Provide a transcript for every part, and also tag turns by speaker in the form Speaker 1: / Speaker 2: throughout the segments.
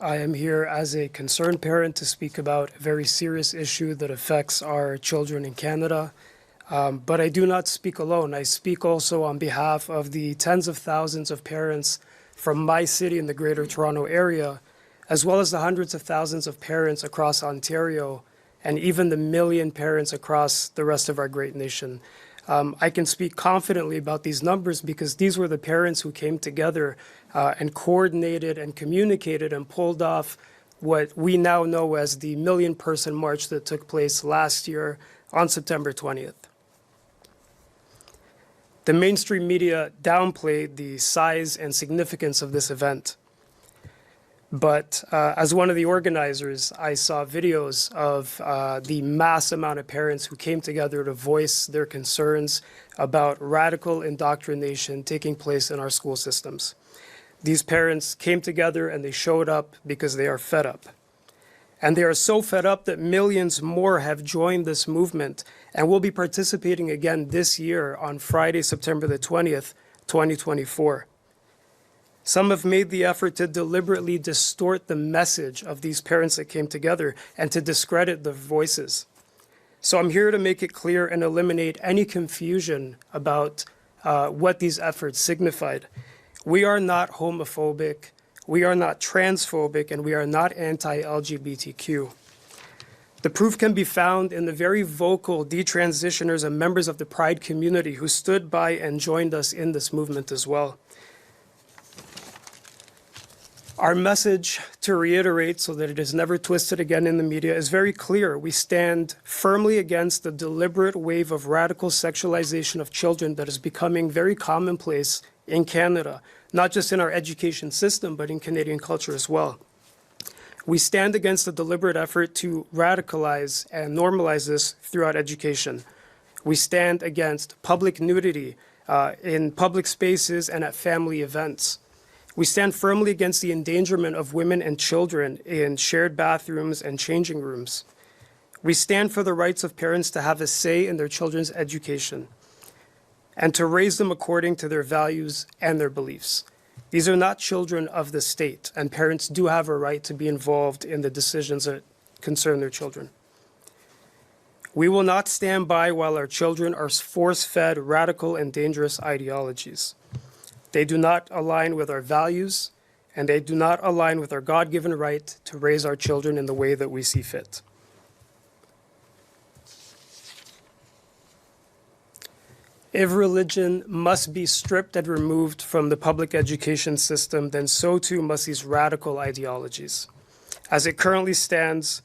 Speaker 1: I am here as a concerned parent to speak about a very serious issue that affects our children in Canada. But I do not speak alone. I speak also on behalf of the tens of thousands of parents from my city in the Greater Toronto Area, as well as the hundreds of thousands of parents across Ontario, and even the million parents across the rest of our great nation. I can speak confidently about these numbers because these were the parents who came together and coordinated and communicated and pulled off what we now know as the million-person march that took place last year on September 20th. The mainstream media downplayed the size and significance of this event. But as one of the organizers, I saw videos of the mass amount of parents who came together to voice their concerns about radical indoctrination taking place in our school systems. These parents came together and they showed up because they are fed up. And they are so fed up that millions more have joined this movement and will be participating again this year on Friday, September the 20th, 2024. Some have made the effort to deliberately distort the message of these parents that came together and to discredit their voices. So I'm here to make it clear and eliminate any confusion about what these efforts signified. We are not homophobic, we are not transphobic, and we are not anti-LGBTQ. The proof can be found in the very vocal detransitioners and members of the Pride community who stood by and joined us in this movement as well. Our message, to reiterate so that it is never twisted again in the media, is very clear. We stand firmly against the deliberate wave of radical sexualization of children that is becoming very commonplace in Canada, not just in our education system, but in Canadian culture as well. We stand against the deliberate effort to radicalize and normalize this throughout education. We stand against public nudity in public spaces and at family events. We stand firmly against the endangerment of women and children in shared bathrooms and changing rooms. We stand for the rights of parents to have a say in their children's education and to raise them according to their values and their beliefs. These are not children of the state, and parents do have a right to be involved in the decisions that concern their children. We will not stand by while our children are force-fed radical and dangerous ideologies. They do not align with our values, and they do not align with our God-given right to raise our children in the way that we see fit. If religion must be stripped and removed from the public education system, then so too must these radical ideologies. As it currently stands,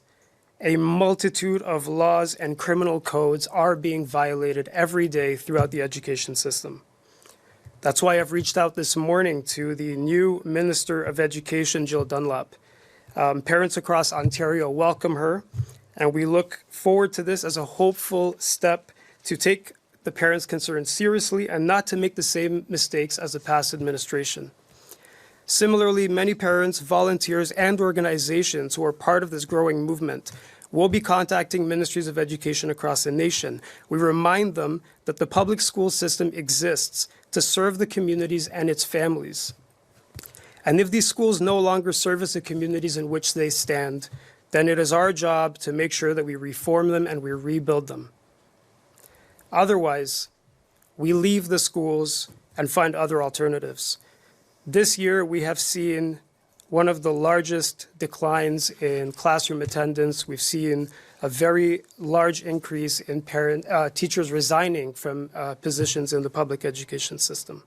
Speaker 1: a multitude of laws and criminal codes are being violated every day throughout the education system. That's why I've reached out this morning to the new Minister of Education, Jill Dunlop. Parents across Ontario welcome her, and we look forward to this as a hopeful step to take the parents' concerns seriously and not to make the same mistakes as the past administration. Similarly, many parents, volunteers, and organizations who are part of this growing movement will be contacting ministries of education across the nation. We remind them that the public school system exists to serve the communities and its families. And if these schools no longer service the communities in which they stand, then it is our job to make sure that we reform them and we rebuild them. Otherwise, we leave the schools and find other alternatives. This year, we have seen one of the largest declines in classroom attendance. We've seen a very large increase in teachers resigning from positions in the public education system.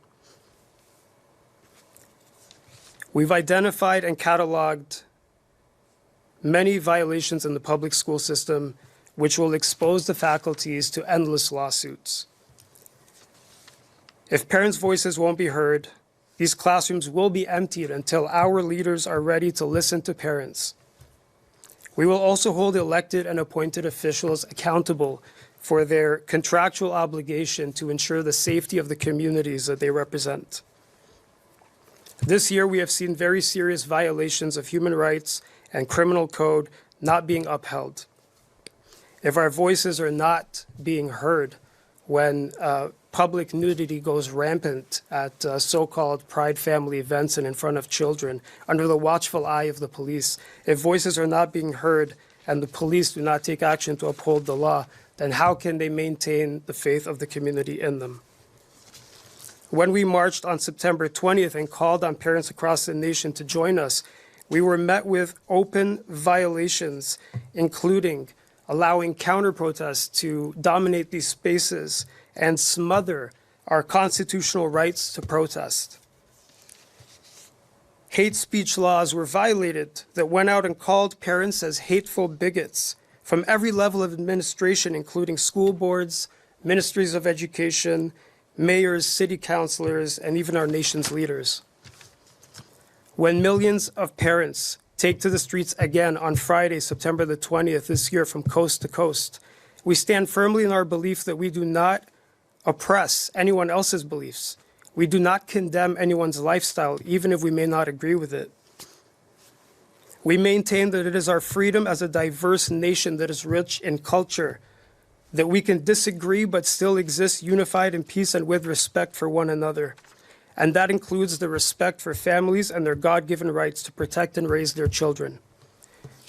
Speaker 1: We've identified and cataloged many violations in the public school system which will expose the faculties to endless lawsuits. If parents' voices won't be heard, these classrooms will be emptied until our leaders are ready to listen to parents. We will also hold elected and appointed officials accountable for their contractual obligation to ensure the safety of the communities that they represent. This year, we have seen very serious violations of human rights and criminal code not being upheld. If our voices are not being heard when public nudity goes rampant at so-called pride family events and in front of children under the watchful eye of the police, if voices are not being heard and the police do not take action to uphold the law, then how can they maintain the faith of the community in them? When we marched on September 20th and called on parents across the nation to join us, we were met with open violations, including allowing counter-protests to dominate these spaces and smother our constitutional rights to protest. Hate speech laws were violated that went out and called parents as hateful bigots from every level of administration, including school boards, ministries of education, mayors, city councilors, and even our nation's leaders. When millions of parents take to the streets again on Friday, September the 20th this year from coast to coast, we stand firmly in our belief that we do not oppress anyone else's beliefs. We do not condemn anyone's lifestyle, even if we may not agree with it. We maintain that it is our freedom as a diverse nation that is rich in culture, that we can disagree but still exist unified in peace and with respect for one another. And that includes the respect for families and their God-given rights to protect and raise their children.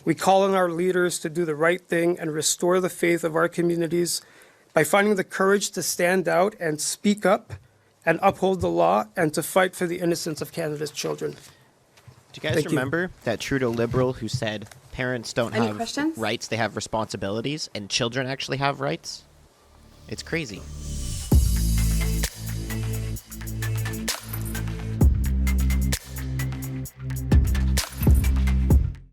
Speaker 1: We call on our leaders to do the right thing and restore the faith of our communities by finding the courage to stand out and speak up and uphold the law and to fight for the innocence of Canada's children.
Speaker 2: Do you guys remember that Trudeau Liberal who said parents don't have rights, they have responsibilities, and children actually have rights? It's crazy.